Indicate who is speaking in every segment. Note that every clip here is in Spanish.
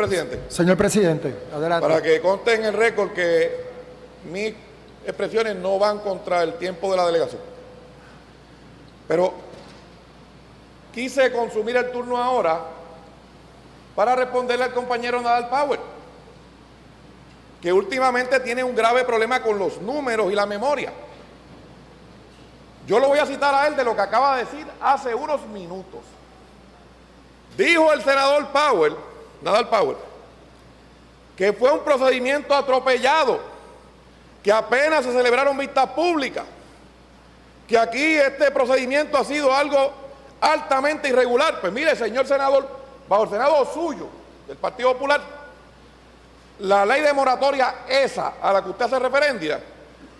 Speaker 1: presidente.
Speaker 2: Señor presidente, adelante.
Speaker 1: Para que conste en el récord que mis expresiones no van contra el tiempo de la delegación. Pero quise consumir el turno ahora para responderle al compañero Nadal Powell, que últimamente tiene un grave problema con los números y la memoria. Yo lo voy a citar a él de lo que acaba de decir hace unos minutos. Dijo el senador Powell, Nadal Powell, que fue un procedimiento atropellado, que apenas se celebraron vistas públicas, que aquí este procedimiento ha sido algo altamente irregular. Pues mire, señor senador, bajo el senado suyo, del Partido Popular, la ley de moratoria esa a la que usted hace referencia,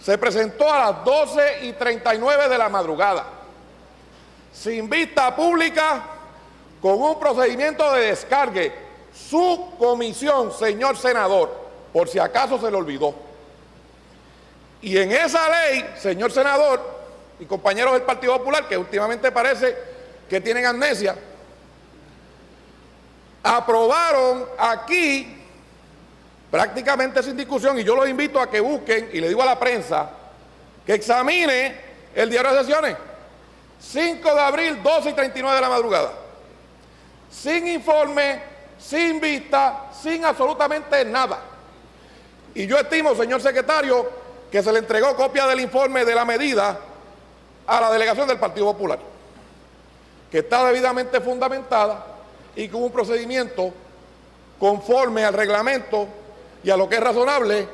Speaker 1: se presentó a las 12:39 de la madrugada, sin vista pública, con un procedimiento de descargue. Su comisión, señor senador, por si acaso se le olvidó. Y en esa ley, señor senador y compañeros del Partido Popular, que últimamente parece que tienen amnesia, aprobaron aquí, prácticamente sin discusión, y yo los invito a que busquen, y le digo a la prensa, que examine el diario de sesiones, 5 de abril, 12:39 de la madrugada, sin informe, sin vista, sin absolutamente nada. Y yo estimo, señor secretario, que se le entregó copia del informe de la medida a la delegación del Partido Popular, que está debidamente fundamentada y con un procedimiento conforme al reglamento y a lo que es razonable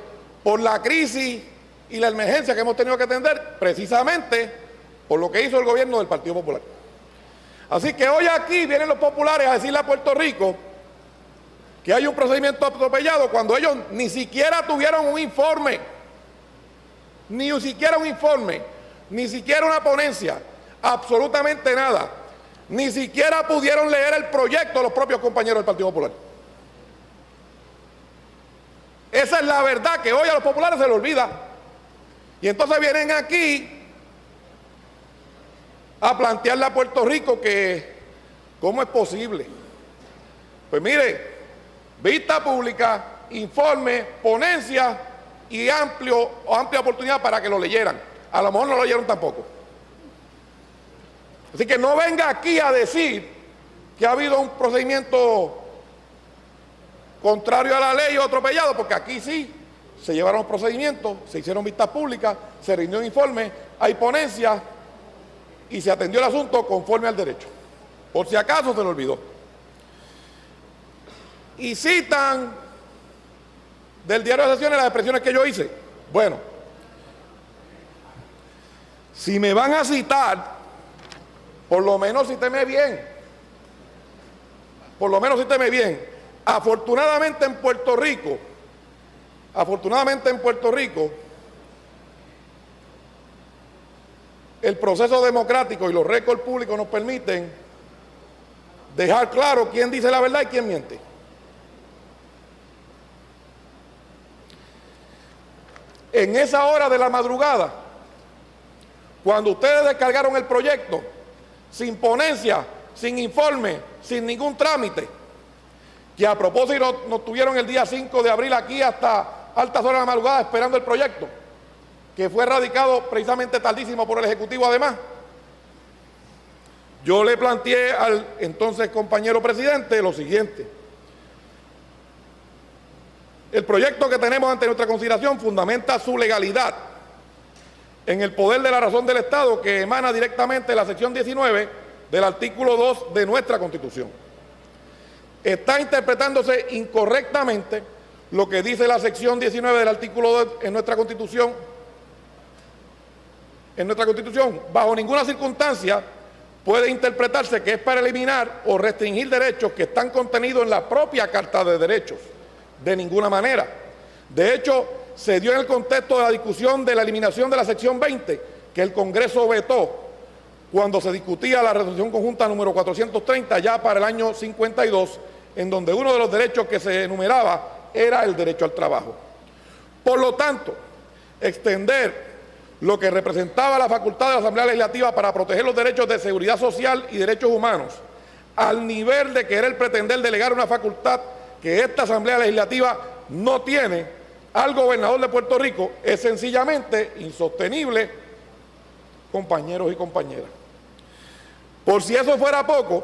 Speaker 1: por la crisis y la emergencia que hemos tenido que atender, precisamente por lo que hizo el gobierno del Partido Popular. Así que hoy aquí vienen los populares a decirle a Puerto Rico que hay un procedimiento atropellado cuando ellos ni siquiera tuvieron un informe, ni siquiera un informe, ni siquiera una ponencia, absolutamente nada. Ni siquiera pudieron leer el proyecto los propios compañeros del Partido Popular. Esa es la verdad, que hoy a los populares se les olvida. Y entonces vienen aquí a plantearle a Puerto Rico que ¿cómo es posible? Pues mire, vista pública, informe, ponencia y amplia oportunidad para que lo leyeran. A lo mejor no lo leyeron tampoco. Así que no venga aquí a decir que ha habido un procedimiento contrario a la ley o atropellado, porque aquí sí se llevaron procedimientos, se hicieron vistas públicas, se rindió un informe, hay ponencia y se atendió el asunto conforme al derecho. Por si acaso se lo olvidó. Y citan del diario de sesiones las expresiones que yo hice. Bueno, si me van a citar, por lo menos cíteme bien. Por lo menos cíteme bien. Afortunadamente en Puerto Rico, el proceso democrático y los récords públicos nos permiten dejar claro quién dice la verdad y quién miente. En esa hora de la madrugada, cuando ustedes descargaron el proyecto, sin ponencia, sin informe, sin ningún trámite, que a propósito nos tuvieron el día 5 de abril aquí hasta altas horas de la madrugada esperando el proyecto, que fue radicado precisamente tardísimo por el Ejecutivo además. Yo le planteé al entonces compañero presidente lo siguiente: el proyecto que tenemos ante nuestra consideración fundamenta su legalidad en el poder de la razón del Estado, que emana directamente de la sección 19 del artículo 2 de nuestra Constitución. Está interpretándose incorrectamente lo que dice la sección 19 del artículo 2 en nuestra Constitución. Bajo ninguna circunstancia puede interpretarse que es para eliminar o restringir derechos que están contenidos en la propia Carta de Derechos. De ninguna manera. De hecho, se dio en el contexto de la discusión de la eliminación de la sección 20, que el Congreso vetó cuando se discutía la resolución conjunta número 430 ya para el año 52, en donde uno de los derechos que se enumeraba era el derecho al trabajo. Por lo tanto, extender lo que representaba la facultad de la Asamblea Legislativa para proteger los derechos de seguridad social y derechos humanos al nivel de querer pretender delegar una facultad que esta Asamblea Legislativa no tiene al gobernador de Puerto Rico es sencillamente insostenible, compañeros y compañeras. Por si eso fuera poco,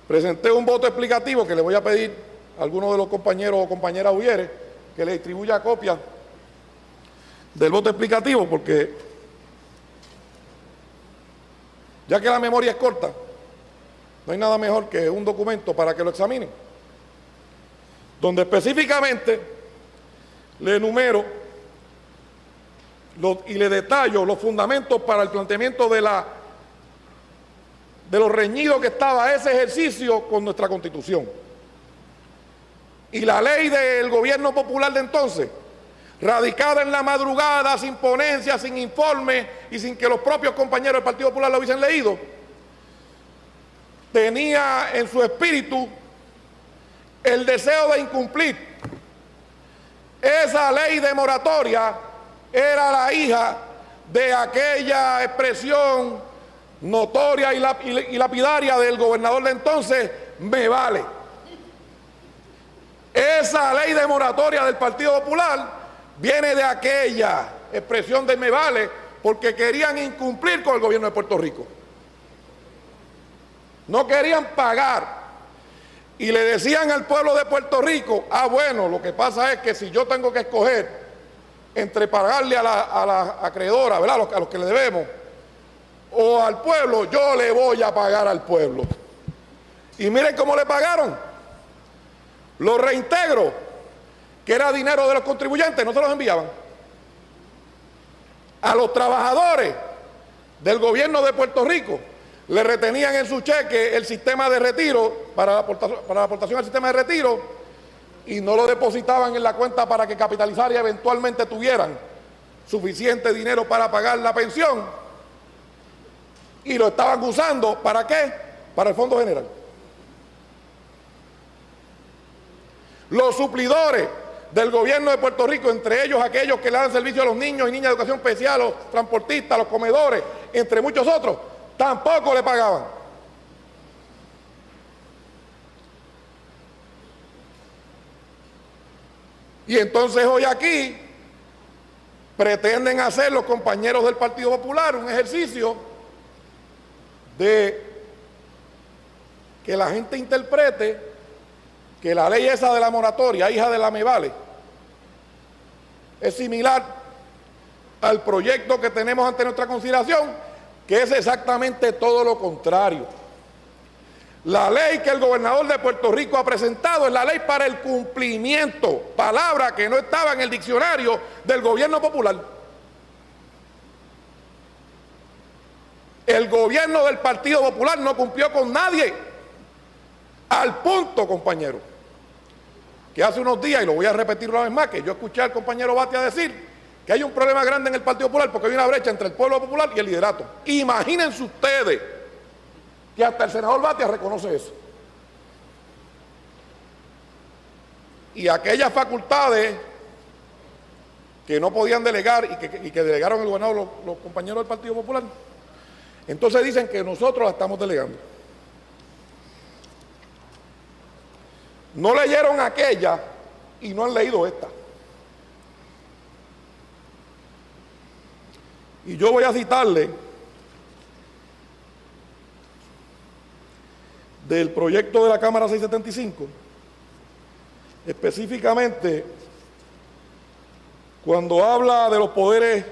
Speaker 1: presenté un voto explicativo que le voy a pedir a alguno de los compañeros o compañeras huyeres que le distribuya copia del voto explicativo, porque ya que la memoria es corta, no hay nada mejor que un documento para que lo examinen, donde específicamente le enumero y le detallo los fundamentos para el planteamiento de lo reñido que estaba ese ejercicio con nuestra Constitución. Y la ley del gobierno popular de entonces, radicada en la madrugada, sin ponencia, sin informe y sin que los propios compañeros del Partido Popular lo hubiesen leído, tenía en su espíritu el deseo de incumplir. Esa ley de moratoria era la hija de aquella expresión notoria y lapidaria del gobernador de entonces, me vale. Esa ley de moratoria del Partido Popular viene de aquella expresión de me vale, porque querían incumplir con el gobierno de Puerto Rico. No querían pagar. Y le decían al pueblo de Puerto Rico, bueno, lo que pasa es que si yo tengo que escoger entre pagarle a la acreedora, ¿verdad?, a los que le debemos, o al pueblo, yo le voy a pagar al pueblo. Y miren cómo le pagaron. Los reintegros, que era dinero de los contribuyentes, no se los enviaban. A los trabajadores del gobierno de Puerto Rico le retenían en su cheque el sistema de retiro, para la aportación al sistema de retiro, y no lo depositaban en la cuenta para que capitalizara y eventualmente tuvieran suficiente dinero para pagar la pensión, y lo estaban usando, ¿para qué? Para el Fondo General. Los suplidores del gobierno de Puerto Rico, entre ellos aquellos que le dan servicio a los niños y niñas de educación especial, los transportistas, los comedores, entre muchos otros, tampoco le pagaban. Y entonces hoy aquí pretenden hacer los compañeros del Partido Popular un ejercicio de que la gente interprete que la ley esa de la moratoria, hija de la me vale, es similar al proyecto que tenemos ante nuestra consideración, que es exactamente todo lo contrario. La ley que el gobernador de Puerto Rico ha presentado es la ley para el cumplimiento, palabra que no estaba en el diccionario del gobierno popular. El gobierno del Partido Popular no cumplió con nadie, al punto, compañero, que hace unos días, y lo voy a repetir una vez más, que yo escuché al compañero Batia decir que hay un problema grande en el Partido Popular porque hay una brecha entre el pueblo popular y el liderato. Imagínense ustedes que hasta el senador Batia reconoce eso. Y aquellas facultades que no podían delegar y que delegaron el gobernador los compañeros del Partido Popular, entonces dicen que nosotros la estamos delegando. No leyeron aquella y no han leído esta. Y yo voy a citarle del proyecto de la Cámara 675, específicamente cuando habla de los poderes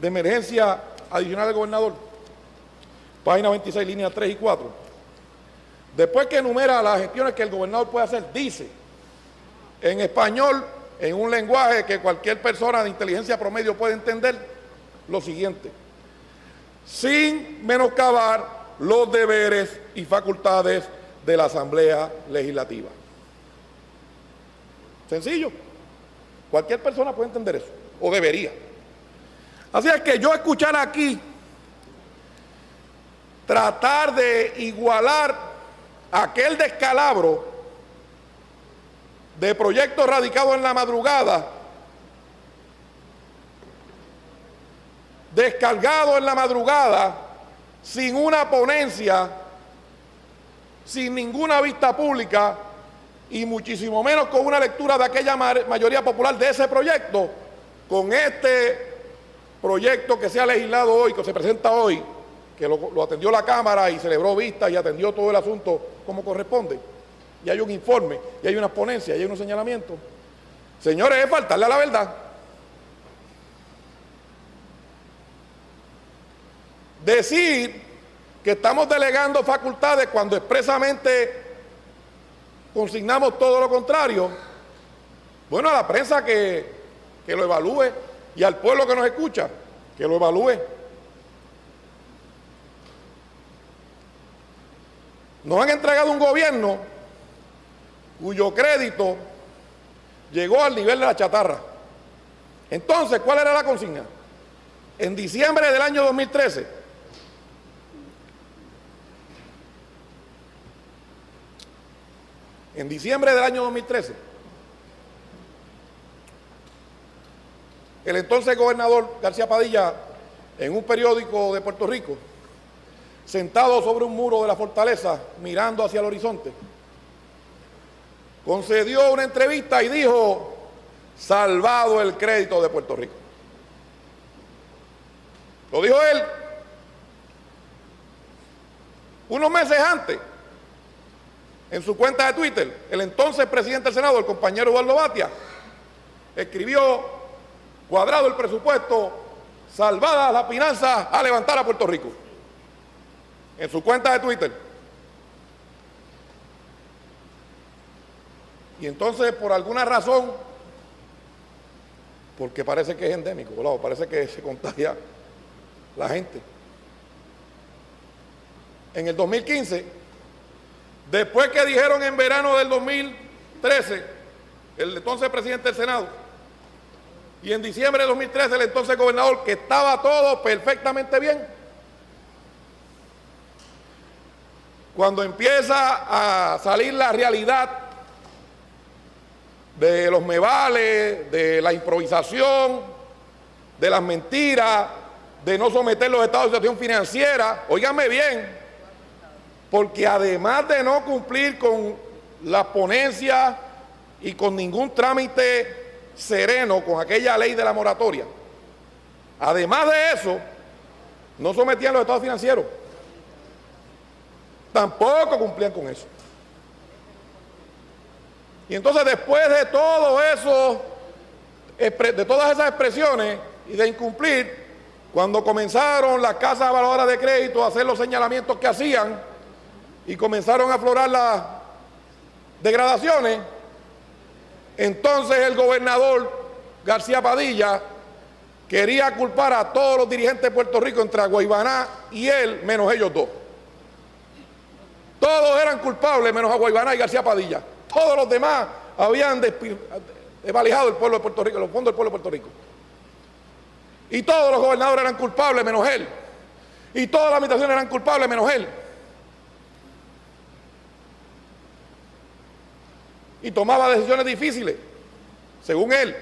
Speaker 1: de emergencia adicional del gobernador, página 26, líneas 3 y 4. Después que enumera las gestiones que el gobernador puede hacer, dice, en español, en un lenguaje que cualquier persona de inteligencia promedio puede entender, lo siguiente: sin menoscabar los deberes y facultades de la Asamblea Legislativa. Sencillo. Cualquier persona puede entender eso, o debería. Así es que yo escuchar aquí tratar de igualar aquel descalabro de proyectos radicados en la madrugada, descargado en la madrugada, sin una ponencia, sin ninguna vista pública, y muchísimo menos con una lectura de aquella mayoría popular de ese proyecto, con este proyecto que se ha legislado hoy, que se presenta hoy, que lo atendió la Cámara y celebró vista y atendió todo el asunto como corresponde, y hay un informe, y hay unas ponencias, y hay unos señalamientos. Señores, es faltarle a la verdad. Decir que estamos delegando facultades cuando expresamente consignamos todo lo contrario, bueno, a la prensa que lo evalúe y al pueblo que nos escucha, que lo evalúe. Nos han entregado un gobierno cuyo crédito llegó al nivel de la chatarra. Entonces, ¿cuál era la consigna? En diciembre del año 2013, el entonces gobernador García Padilla, en un periódico de Puerto Rico, sentado sobre un muro de la fortaleza, mirando hacia el horizonte, concedió una entrevista y dijo: salvado el crédito de Puerto Rico. Lo dijo él. Unos meses antes, en su cuenta de Twitter, el entonces presidente del Senado, el compañero Eduardo Batia, escribió: cuadrado el presupuesto, salvadas las finanzas, a levantar a Puerto Rico. En su cuenta de Twitter. Y entonces, por alguna razón, porque parece que es endémico, ¿verdad? Parece que se contagia la gente. En el 2015, después que dijeron en verano del 2013, el entonces presidente del Senado, y en diciembre de 2013 el entonces gobernador, que estaba todo perfectamente bien, cuando empieza a salir la realidad de los mevales, de la improvisación, de las mentiras, de no someter los estados de situación financiera, óigame bien, porque además de no cumplir con las ponencias y con ningún trámite sereno con aquella ley de la moratoria, además de eso, no sometían los estados financieros, tampoco cumplían con eso. Y entonces, después de todo eso, de todas esas expresiones y de incumplir, cuando comenzaron las casas evaluadoras de crédito a hacer los señalamientos que hacían y comenzaron a aflorar las degradaciones, entonces el gobernador García Padilla quería culpar a todos los dirigentes de Puerto Rico, entre Aguaybaná y él, menos ellos dos. Todos eran culpables, menos Aguaybaná y García Padilla. Todos los demás habían desvalijado el pueblo de Puerto Rico, los fondos del pueblo de Puerto Rico. Y todos los gobernadores eran culpables, menos él. Y todas las administraciones eran culpables, menos él. Y tomaba decisiones difíciles, según él.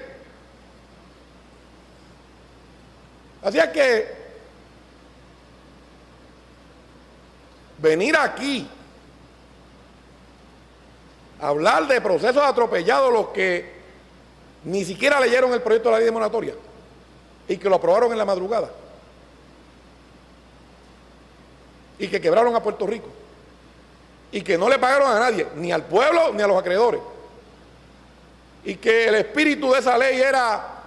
Speaker 1: Así es que venir aquí a hablar de procesos atropellados, los que ni siquiera leyeron el proyecto de la ley de moratoria y que lo aprobaron en la madrugada y que quebraron a Puerto Rico y que no le pagaron a nadie, ni al pueblo ni a los acreedores, y que el espíritu de esa ley era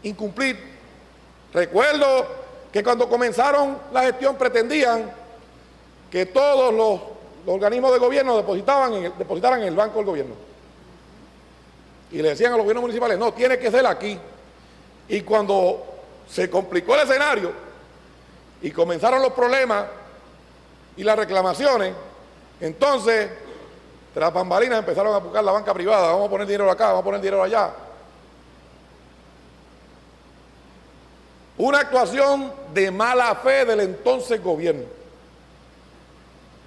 Speaker 1: incumplir. Recuerdo que cuando comenzaron la gestión pretendían que todos los organismos de gobierno depositaran en el banco del gobierno, y le decían a los gobiernos municipales: no, tiene que ser aquí. Y cuando se complicó el escenario y comenzaron los problemas y las reclamaciones, entonces, tras bambalinas, empezaron a buscar la banca privada: vamos a poner dinero acá, vamos a poner dinero allá. Una actuación de mala fe del entonces gobierno.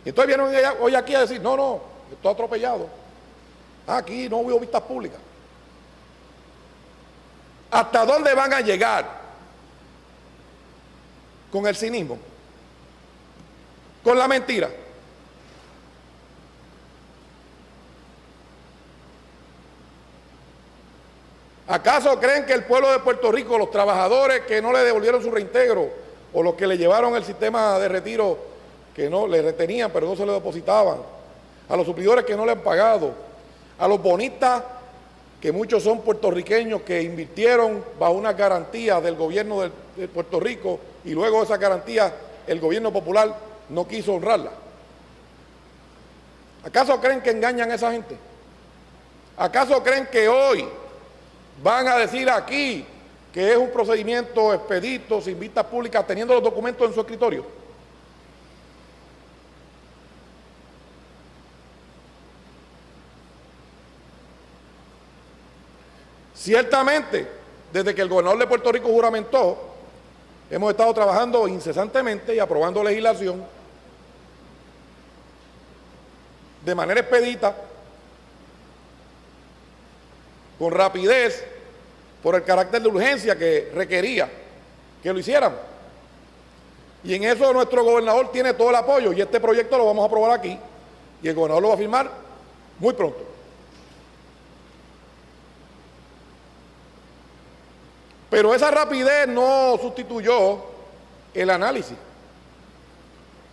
Speaker 1: Y entonces vienen hoy aquí a decir: no, estoy atropellado. Aquí no hubo vistas públicas. ¿Hasta dónde van a llegar con el cinismo? Con la mentira. ¿Acaso creen que el pueblo de Puerto Rico, los trabajadores que no le devolvieron su reintegro, o los que le llevaron el sistema de retiro, que no le retenían pero no se le depositaban, a los suplidores que no le han pagado, a los bonistas, que muchos son puertorriqueños que invirtieron bajo una garantía del gobierno de Puerto Rico y luego esa garantía el gobierno popular no quiso honrarla? ¿Acaso creen que engañan a esa gente? ¿Acaso creen que hoy van a decir aquí que es un procedimiento expedito, sin vistas públicas, teniendo los documentos en su escritorio? Ciertamente, desde que el gobernador de Puerto Rico juramentó, hemos estado trabajando incesantemente y aprobando legislación de manera expedita, con rapidez, por el carácter de urgencia que requería que lo hicieran. Y en eso nuestro gobernador tiene todo el apoyo, y este proyecto lo vamos a aprobar aquí, y el gobernador lo va a firmar muy pronto. Pero esa rapidez no sustituyó el análisis.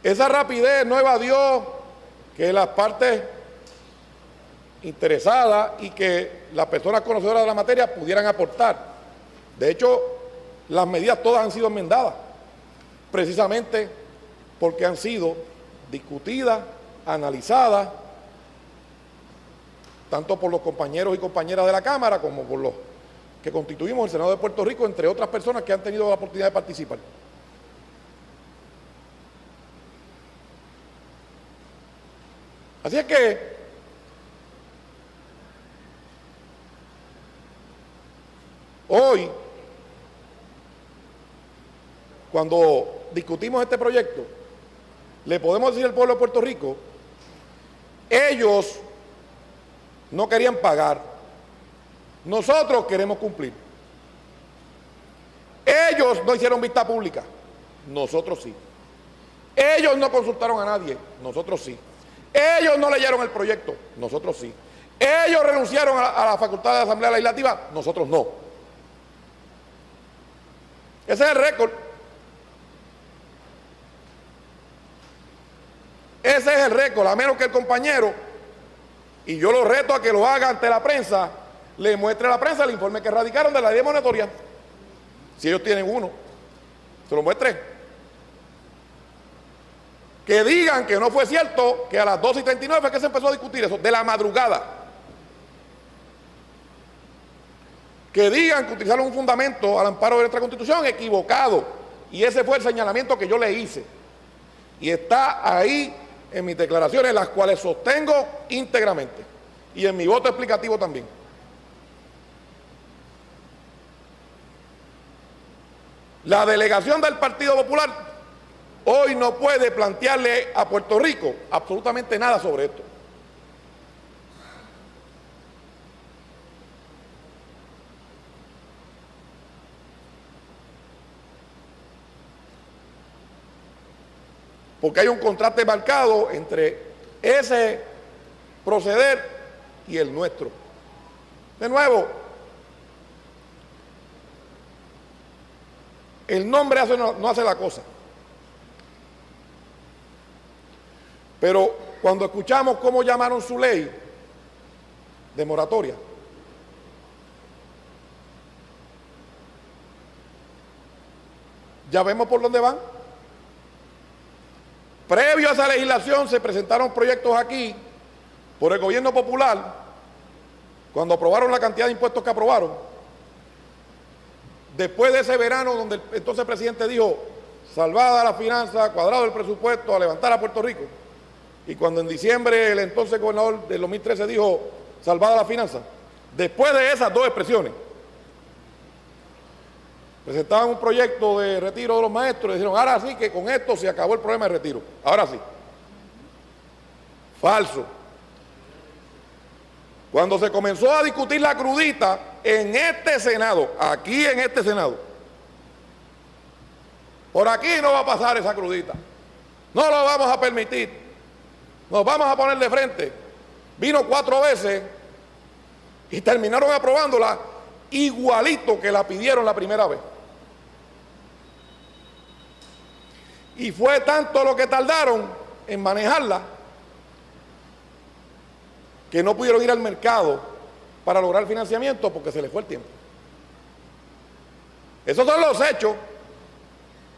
Speaker 1: Esa rapidez no evadió que las partes interesadas y que las personas conocedoras de la materia pudieran aportar. De hecho, las medidas todas han sido enmendadas, precisamente porque han sido discutidas, analizadas, tanto por los compañeros y compañeras de la Cámara como por los que constituimos el Senado de Puerto Rico, entre otras personas que han tenido la oportunidad de participar. Así es que hoy, cuando discutimos este proyecto, le podemos decir al pueblo de Puerto Rico, ellos no querían pagar, nosotros queremos cumplir. Ellos no hicieron vista pública, nosotros sí. Ellos no consultaron a nadie, nosotros sí. Ellos no leyeron el proyecto, nosotros sí. Ellos renunciaron a la facultad de la Asamblea Legislativa, nosotros no. Ese es el récord. Ese es el récord, a menos que el compañero, y yo lo reto a que lo haga ante la prensa, le muestre a la prensa el informe que radicaron de la ley monetaria. Si ellos tienen uno, se lo muestre. Que digan que no fue cierto que a las 12:39 fue que se empezó a discutir eso, de la madrugada. Que digan que utilizaron un fundamento al amparo de nuestra Constitución equivocado. Y ese fue el señalamiento que yo le hice. Y está ahí en mis declaraciones, las cuales sostengo íntegramente. Y en mi voto explicativo también. La delegación del Partido Popular hoy no puede plantearle a Puerto Rico absolutamente nada sobre esto. Porque hay un contraste marcado entre ese proceder y el nuestro. De nuevo, el nombre no hace la cosa. Pero cuando escuchamos cómo llamaron su ley de moratoria, ya vemos por dónde van. Previo a esa legislación se presentaron proyectos aquí por el gobierno popular, cuando aprobaron la cantidad de impuestos que aprobaron. Después de ese verano donde el entonces presidente dijo, salvada la finanza, cuadrado el presupuesto, a levantar a Puerto Rico. Y cuando en diciembre el entonces gobernador del 2013 dijo, salvada la finanza. Después de esas dos expresiones, presentaban un proyecto de retiro de los maestros y dijeron, ahora sí que con esto se acabó el problema de retiro. Ahora sí. Falso. Cuando se comenzó a discutir la crudita en este Senado, aquí en este Senado, por aquí no va a pasar esa crudita. No lo vamos a permitir. Nos vamos a poner de frente. Vino 4 veces y terminaron aprobándola igualito que la pidieron la primera vez. Y fue tanto lo que tardaron en manejarla que no pudieron ir al mercado para lograr el financiamiento porque se les fue el tiempo. Esos son los hechos,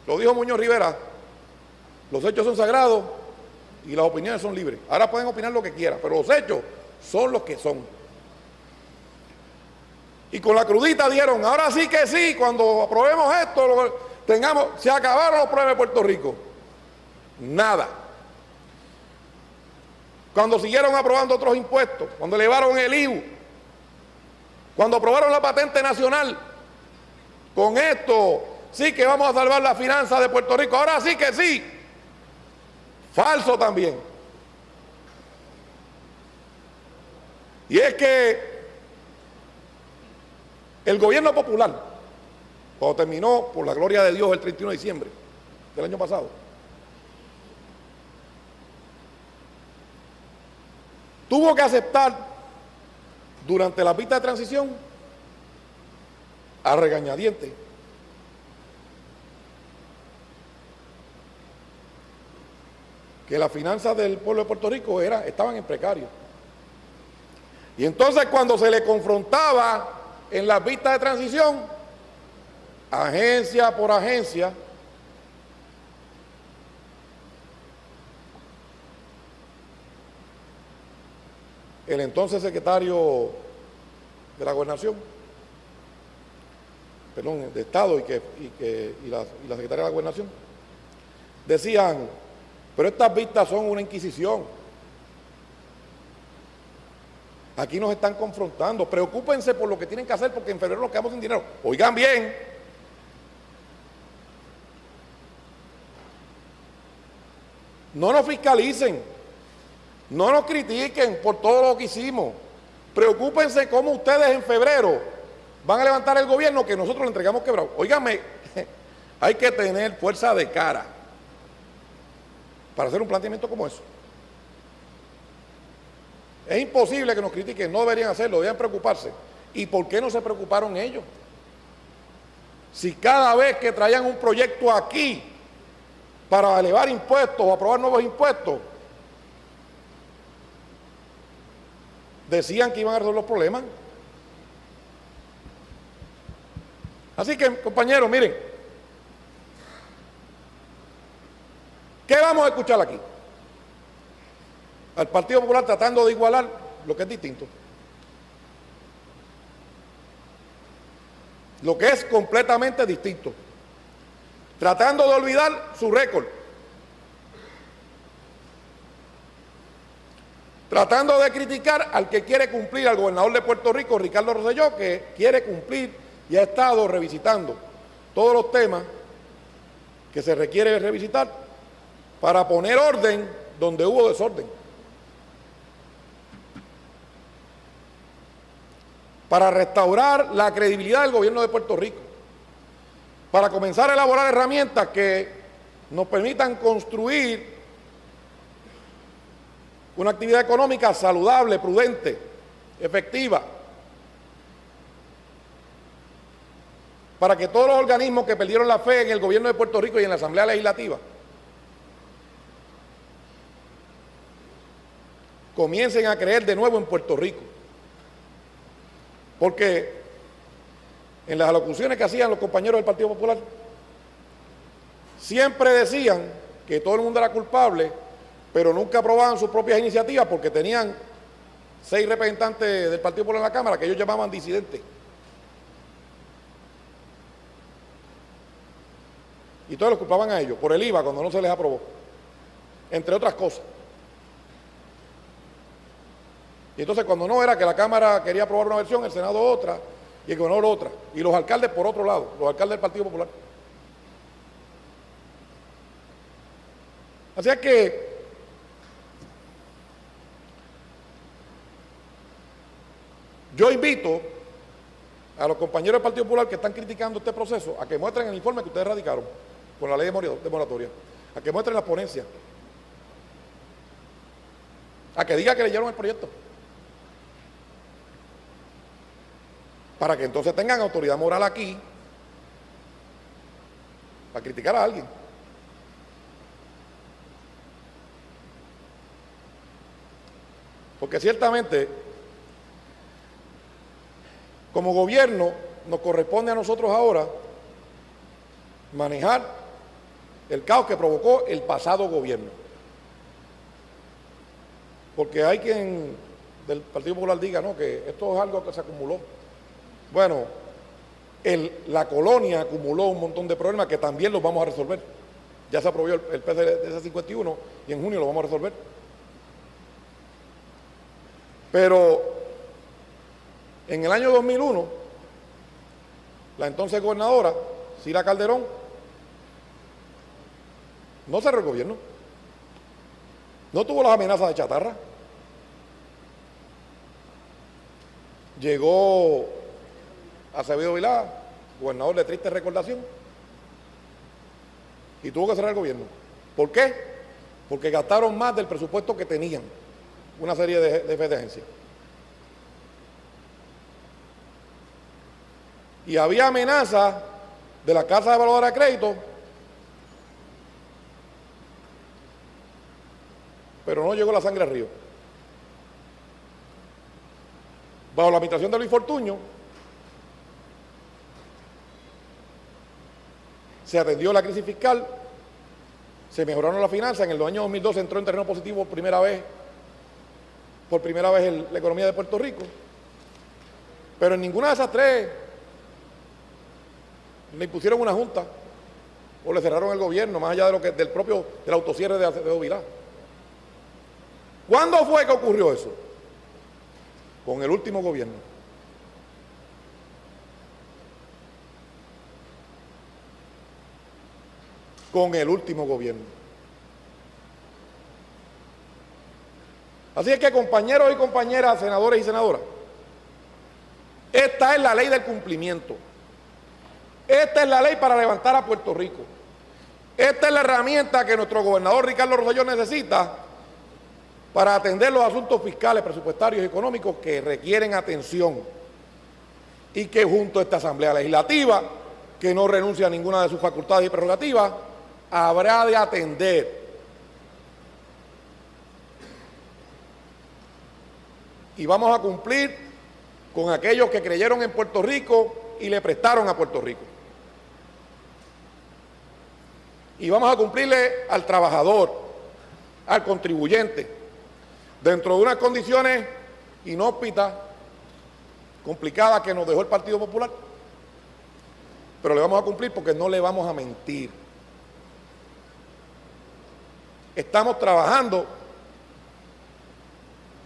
Speaker 1: lo dijo Muñoz Rivera, los hechos son sagrados y las opiniones son libres. Ahora pueden opinar lo que quieran, pero los hechos son los que son. Y con la crudita dieron, ahora sí que sí, cuando aprobemos esto, se acabaron los problemas de Puerto Rico. Nada. Cuando siguieron aprobando otros impuestos, cuando elevaron el IVU, cuando aprobaron la patente nacional, con esto sí que vamos a salvar las finanzas de Puerto Rico, ahora sí que sí. Falso también. Y es que el gobierno popular, cuando terminó, por la gloria de Dios, el 31 de diciembre del año pasado, tuvo que aceptar durante la vista de transición a regañadientes que las finanzas del pueblo de Puerto Rico estaban en precario. Y entonces cuando se le confrontaba en las vistas de transición, agencia por agencia, el entonces secretario de la Gobernación, perdón, de Estado y la secretaria de la Gobernación, decían, pero estas vistas son una inquisición. Aquí nos están confrontando, preocúpense por lo que tienen que hacer porque en febrero nos quedamos sin dinero. Oigan bien, no nos fiscalicen, no nos critiquen por todo lo que hicimos. Preocúpense cómo ustedes en febrero van a levantar el gobierno que nosotros le entregamos quebrado. Óigame, hay que tener fuerza de cara para hacer un planteamiento como eso. Es imposible que nos critiquen, no deberían hacerlo, deberían preocuparse. ¿Y por qué no se preocuparon ellos? Si cada vez que traían un proyecto aquí para elevar impuestos o aprobar nuevos impuestos, decían que iban a resolver los problemas. Así que, compañeros, miren, ¿qué vamos a escuchar aquí? Al Partido Popular tratando de igualar lo que es distinto. Lo que es completamente distinto. Tratando de olvidar su récord. Tratando de criticar al que quiere cumplir, al gobernador de Puerto Rico, Ricardo Rosselló, que quiere cumplir y ha estado revisitando todos los temas que se requiere revisitar para poner orden donde hubo desorden. Para restaurar la credibilidad del gobierno de Puerto Rico, para comenzar a elaborar herramientas que nos permitan construir una actividad económica saludable, prudente, efectiva, para que todos los organismos que perdieron la fe en el gobierno de Puerto Rico y en la Asamblea Legislativa comiencen a creer de nuevo en Puerto Rico. Porque en las alocuciones que hacían los compañeros del Partido Popular, siempre decían que todo el mundo era culpable, pero nunca aprobaban sus propias iniciativas porque tenían 6 representantes del Partido Popular en la Cámara que ellos llamaban disidentes. Y todos los culpaban a ellos por el IVA cuando no se les aprobó, entre otras cosas. Y entonces cuando no era que la Cámara quería aprobar una versión, el Senado otra, y el gobernador otra, y los alcaldes por otro lado, los alcaldes del Partido Popular. Así es que yo invito a los compañeros del Partido Popular que están criticando este proceso a que muestren el informe que ustedes radicaron con la ley de moratoria, a que muestren las ponencias, a que digan que leyeron el proyecto. para que entonces tengan autoridad moral aquí para criticar a alguien. Porque ciertamente, como gobierno, nos corresponde a nosotros ahora manejar el caos que provocó el pasado gobierno. Porque hay quien del Partido Popular diga, no, que esto es algo que se acumuló. Bueno, la colonia acumuló un montón de problemas que también los vamos a resolver. Ya se aprobó el PDS 51 y en junio lo vamos a resolver. Pero en el año 2001, la entonces gobernadora, Cira Calderón, no cerró el gobierno. No tuvo las amenazas de chatarra. Llegó Acevedo Vilá, gobernador de triste recordación, y tuvo que cerrar el gobierno. ¿Por qué? Porque gastaron más del presupuesto que tenían una serie de jefes de agencia. Y había amenaza de la Casa de Evaluadora de Crédito, pero no llegó la sangre al río. Bajo la administración de Luis Fortuño, se atendió la crisis fiscal, se mejoraron las finanzas, en el año 2012 entró en terreno positivo por primera vez la economía de Puerto Rico, pero en ninguna de esas tres le impusieron una junta o le cerraron el gobierno, más allá de del autocierre de Acevedo Vilá. ¿Cuándo fue que ocurrió eso? Con el último gobierno. Con el último gobierno. Así es que, compañeros y compañeras, senadores y senadoras, esta es la ley del cumplimiento. Esta es la ley para levantar a Puerto Rico. Esta es la herramienta que nuestro gobernador Ricardo Rosselló necesita para atender los asuntos fiscales, presupuestarios y económicos que requieren atención y que junto a esta Asamblea Legislativa, que no renuncia a ninguna de sus facultades y prerrogativas, habrá de atender. Y vamos a cumplir con aquellos que creyeron en Puerto Rico y le prestaron a Puerto Rico. Y vamos a cumplirle al trabajador, al contribuyente, dentro de unas condiciones inhóspitas, complicadas que nos dejó el Partido Popular. Pero le vamos a cumplir porque no le vamos a mentir. Estamos trabajando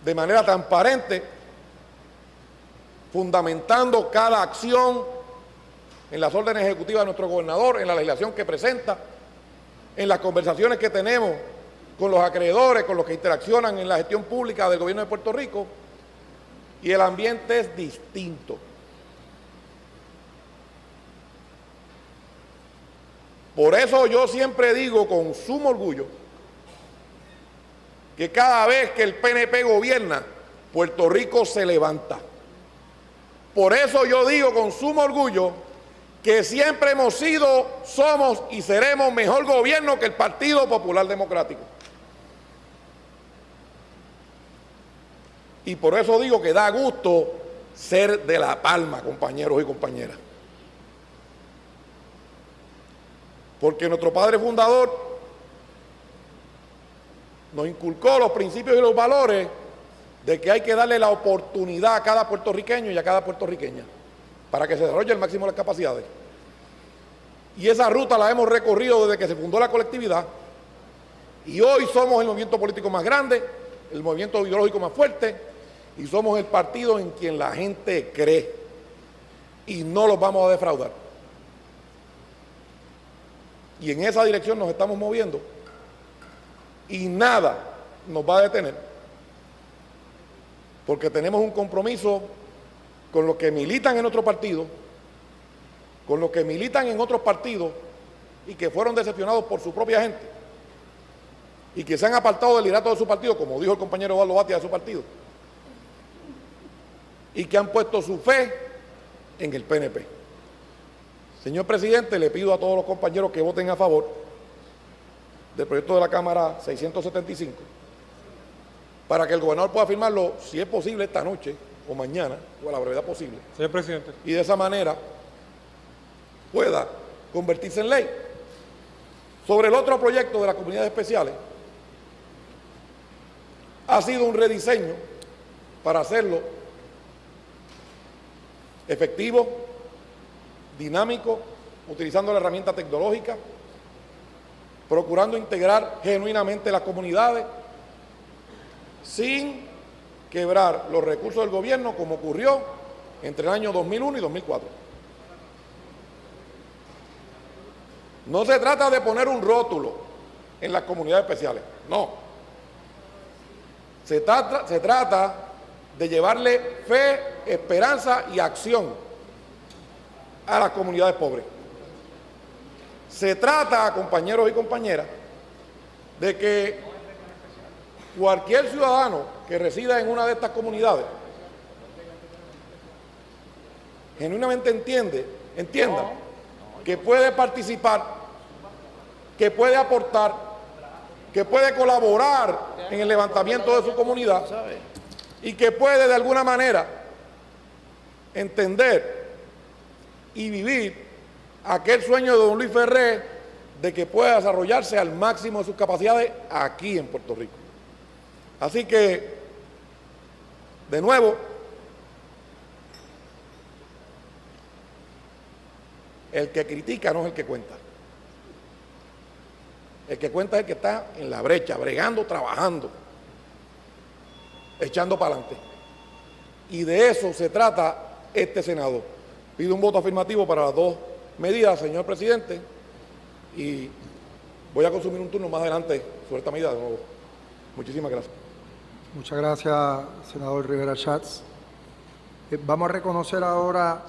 Speaker 1: de manera transparente, fundamentando cada acción en las órdenes ejecutivas de nuestro gobernador, en la legislación que presenta, en las conversaciones que tenemos con los acreedores, con los que interaccionan en la gestión pública del gobierno de Puerto Rico, y el ambiente es distinto. Por eso yo siempre digo con sumo orgullo que cada vez que el PNP gobierna, Puerto Rico se levanta. Por eso yo digo con sumo orgullo que siempre hemos sido, somos y seremos mejor gobierno que el Partido Popular Democrático. Y por eso digo que da gusto ser de La Palma, compañeros y compañeras. Porque nuestro padre fundador nos inculcó los principios y los valores de que hay que darle la oportunidad a cada puertorriqueño y a cada puertorriqueña para que se desarrolle al máximo las capacidades. Y esa ruta la hemos recorrido desde que se fundó la colectividad, y hoy somos el movimiento político más grande, el movimiento ideológico más fuerte, y somos el partido en quien la gente cree, y no los vamos a defraudar. Y en esa dirección nos estamos moviendo, y nada nos va a detener, porque tenemos un compromiso con los que militan en nuestro partido, con los que militan en otros partidos y que fueron decepcionados por su propia gente y que se han apartado del liderato de su partido, como dijo el compañero Osvaldo Batia de su partido, y que han puesto su fe en el PNP. Señor presidente, le pido a todos los compañeros que voten a favor del proyecto de la Cámara 675 para que el gobernador pueda firmarlo, si es posible, esta noche o mañana, o a la brevedad posible.
Speaker 3: Señor presidente.
Speaker 1: Y de esa manera pueda convertirse en ley. Sobre el otro proyecto de las comunidades especiales, ha sido un rediseño para hacerlo efectivo, dinámico, utilizando la herramienta tecnológica, procurando integrar genuinamente las comunidades, sin quebrar los recursos del gobierno, como ocurrió entre el año 2001 y 2004. No se trata de poner un rótulo en las comunidades especiales, no. Se trata de llevarle fe, esperanza y acción a las comunidades pobres. Se trata, compañeros y compañeras, de que cualquier ciudadano que resida en una de estas comunidades genuinamente entienda que puede participar, que puede aportar, que puede colaborar en el levantamiento de su comunidad y que puede de alguna manera entender y vivir aquel sueño de don Luis Ferré de que pueda desarrollarse al máximo de sus capacidades aquí en Puerto Rico. Así que, de nuevo, el que critica no es el que cuenta. El que cuenta es el que está en la brecha, bregando, trabajando, echando para adelante. Y de eso se trata este Senado. Pido un voto afirmativo para las dos medidas, señor presidente, y voy a consumir un turno más adelante sobre esta medida de nuevo. Muchísimas gracias.
Speaker 2: Muchas gracias, senador Rivera Schatz. Vamos a reconocer ahora